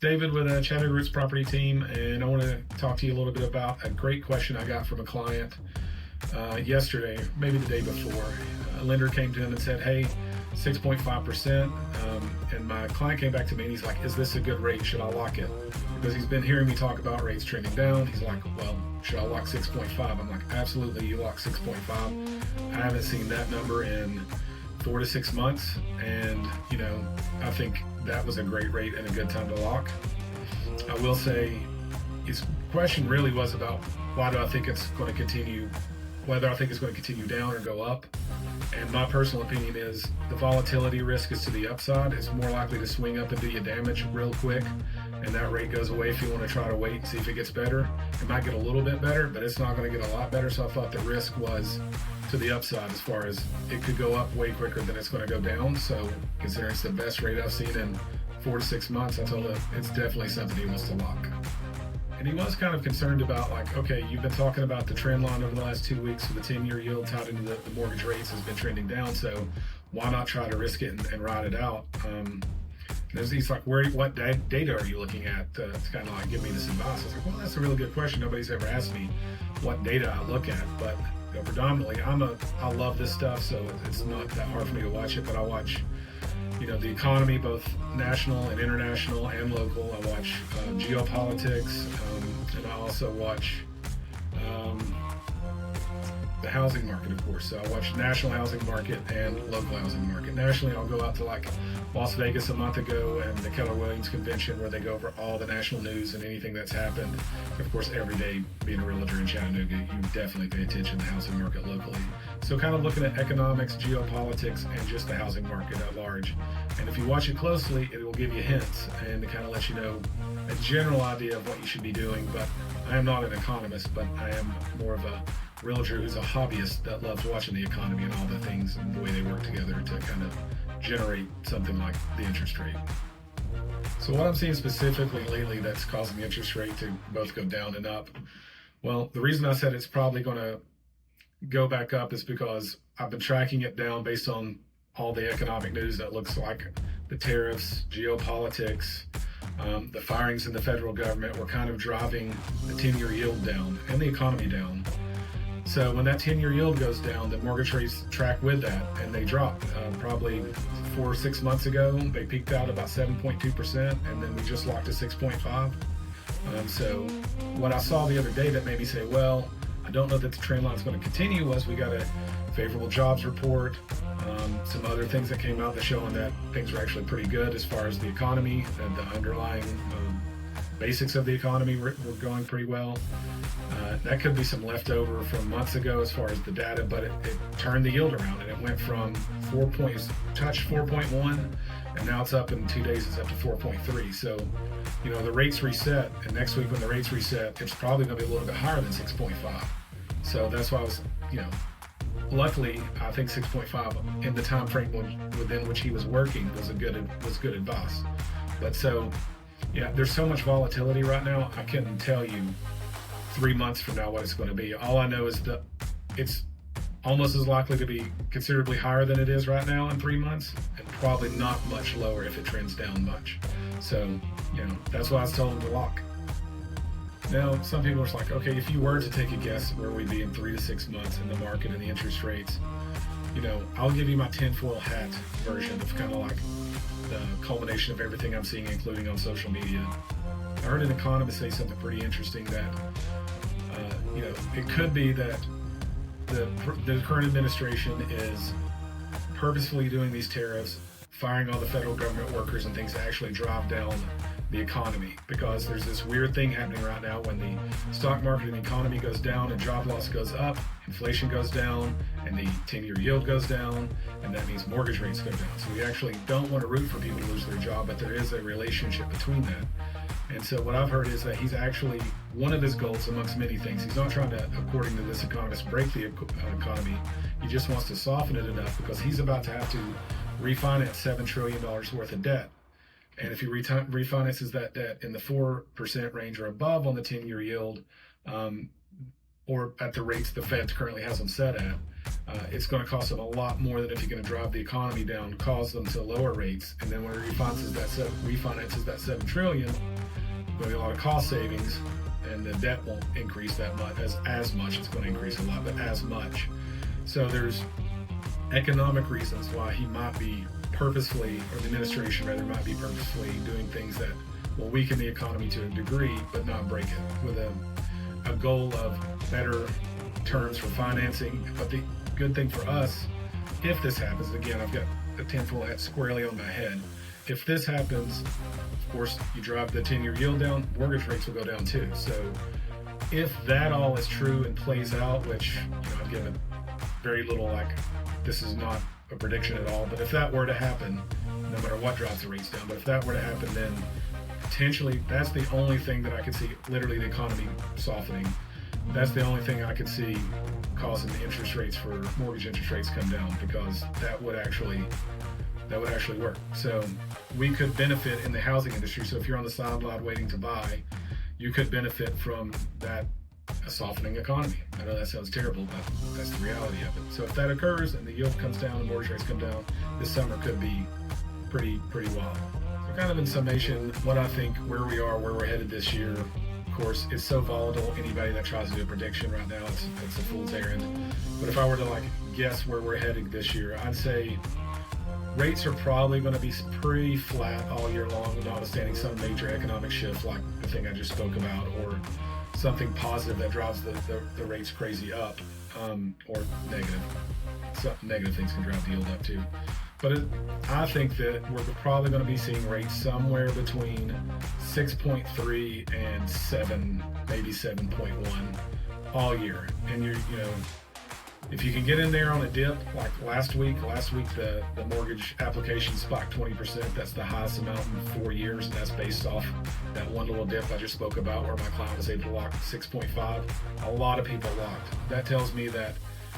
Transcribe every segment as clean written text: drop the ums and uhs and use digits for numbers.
David with Chattanooga Roots Property Team, and I want to talk to you a little bit about a great question I got from a client yesterday, maybe the day before. A lender came to him and said, "Hey, 6.5%," and my client came back to me and he's like, "Is this a good rate? Should I lock it?" Because he's been hearing me talk about rates trending down. He's like, "Well, should I lock 6.5?" I'm like, "Absolutely, you lock 6.5." I haven't seen that number in 4 to 6 months, and I think that was a great rate and a good time to lock. I will say his question really was about why do I think it's going to continue, whether I think it's going to continue down or go up. And my personal opinion is the volatility risk is to the upside. It's more likely to swing up and do you damage real quick, and that rate goes away if you want to try to wait and see if it gets better. It might get a little bit better, but it's not going to get a lot better. So I thought the risk was to the upside as far as it could go up way quicker than it's going to go down. So considering it's the best rate I've seen in 4 to 6 months, I told him it's definitely something he wants to lock. And he was kind of concerned about, like, okay, you've been talking about the trend line over the last 2 weeks for the 10-year yield tied into the mortgage rates has been trending down. So why not try to risk it and ride it out? He's like, what data are you looking at to kind of like give me this advice? I was like, well, that's a really good question. Nobody's ever asked me what data I look at, but predominantly I love this stuff, so it's not that hard for me to watch it. But I watch, the economy, both national and international and local. I watch geopolitics, and I also watch the housing market, of course. So I watch national housing market and local housing market. Nationally, I'll go out to like Las Vegas a month ago and the Keller Williams convention where they go over all the national news and anything that's happened. Of course, every day being a realtor in Chattanooga, you definitely pay attention to the housing market locally. So kind of looking at economics, geopolitics, and just the housing market at large. And if you watch it closely, it will give you hints and to kind of let you know a general idea of what you should be doing. But I am not an economist, but I am more of a realtor who's a hobbyist that loves watching the economy and all the things and the way they work together to kind of generate something like the interest rate. So what I'm seeing specifically lately that's causing the interest rate to both go down and up, well, the reason I said it's probably going to go back up is because I've been tracking it down based on all the economic news that looks like the tariffs, geopolitics, the firings in the federal government were kind of driving the 10-year yield down and the economy down. So when that 10-year yield goes down, the mortgage rates track with that, and they drop. Probably 4 or 6 months ago, they peaked out about 7.2%, and then we just locked at 6.5. So what I saw the other day that made me say, well, I don't know that the trend line is going to continue was we got a favorable jobs report, some other things that came out that showing that things were actually pretty good as far as the economy and the underlying basics of the economy were going pretty well. That could be some leftover from months ago as far as the data, but it turned the yield around and it went from 4.1, and now it's up in 2 days, it's up to 4.3. So, the rates reset, and next week when the rates reset, it's probably going to be a little bit higher than 6.5. So that's why I was, luckily, I think 6.5 in the time frame within which he was working was good advice. But so, yeah, there's so much volatility right now. I couldn't tell you 3 months from now what it's going to be. All I know is that it's almost as likely to be considerably higher than it is right now in 3 months, and probably not much lower if it trends down much. So, that's why I was telling him to lock. Now, some people are like, okay, if you were to take a guess where we'd be in 3 to 6 months in the market and the interest rates, I'll give you my tinfoil hat version of kind of like the culmination of everything I'm seeing, including on social media. I heard an economist say something pretty interesting that, it could be that the current administration is purposefully doing these tariffs, firing all the federal government workers and things to actually drive down the economy, because there's this weird thing happening right now when the stock market and the economy goes down and job loss goes up, inflation goes down, and the 10-year yield goes down, and that means mortgage rates go down. So we actually don't want to root for people to lose their job, but there is a relationship between that. And so what I've heard is that he's actually, one of his goals amongst many things, he's not trying to, according to this economist, break the economy. He just wants to soften it enough because he's about to have to refinance $7 trillion worth of debt. And if he refinances that debt in the 4% range or above on the 10-year yield, or at the rates the Fed currently has them set at, it's going to cost them a lot more than if you're going to drive the economy down, cause them to lower rates, and then when it refinances that $7 trillion, going to be a lot of cost savings, and the debt won't increase that much as much. It's going to increase a lot, but as much. So there's economic reasons why he might be purposefully, or the administration rather, might be purposefully doing things that will weaken the economy to a degree, but not break it, with a goal of better terms for financing. But the good thing for us, if this happens, again, I've got a tinfoil hat squarely on my head. If this happens, of course, you drive the 10-year yield down, mortgage rates will go down too. So if that all is true and plays out, which, I've given very little, this is not a prediction at all, but if that were to happen, no matter what drives the rates down, but if that were to happen, then potentially that's the only thing that I could see, literally the economy softening. That's the only thing I could see causing the interest rates for mortgage interest rates come down, because that would actually work. So we could benefit in the housing industry. So if you're on the sideline waiting to buy, you could benefit from that, a softening economy. I know that sounds terrible, but that's the reality of it. So if that occurs and the yield comes down and mortgage rates come down, this summer could be pretty wild. So kind of in summation, what I think, where we are, where we're headed this year. Of course, it's so volatile. Anybody that tries to do a prediction right now, it's a fool's errand. But if I were to guess where we're heading this year, I'd say rates are probably going to be pretty flat all year long, notwithstanding some major economic shift like the thing I just spoke about, or something positive that drives the rates crazy up, or negative. Some negative things can drive the yield up too. But I think that we're probably going to be seeing rates somewhere between 6.3 and 7, maybe 7.1 all year. And if you can get in there on a dip, like last week the mortgage application spiked 20%. That's the highest amount in 4 years, and that's based off that one little dip I just spoke about where my client was able to lock 6.5. A lot of people locked. That tells me that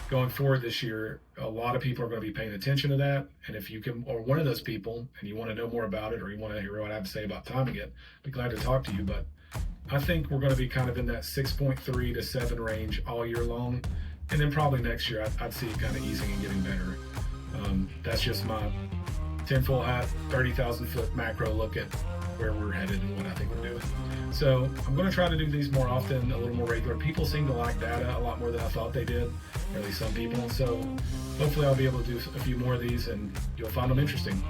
going forward this year, a lot of people are going to be paying attention to that. And if you can, or one of those people, and you want to know more about it, or you want to hear what I have to say about timing it, I'd be glad to talk to you. But I think we're going to be kind of in that 6.3 to 7 range all year long. And then probably next year, I'd see it kind of easing and getting better. That's just my tinfoil hat, 30,000 foot macro look at where we're headed and what I think we're doing. So I'm going to try to do these more often, a little more regular. People seem to like data a lot more than I thought they did, or at least some people. So hopefully I'll be able to do a few more of these and you'll find them interesting.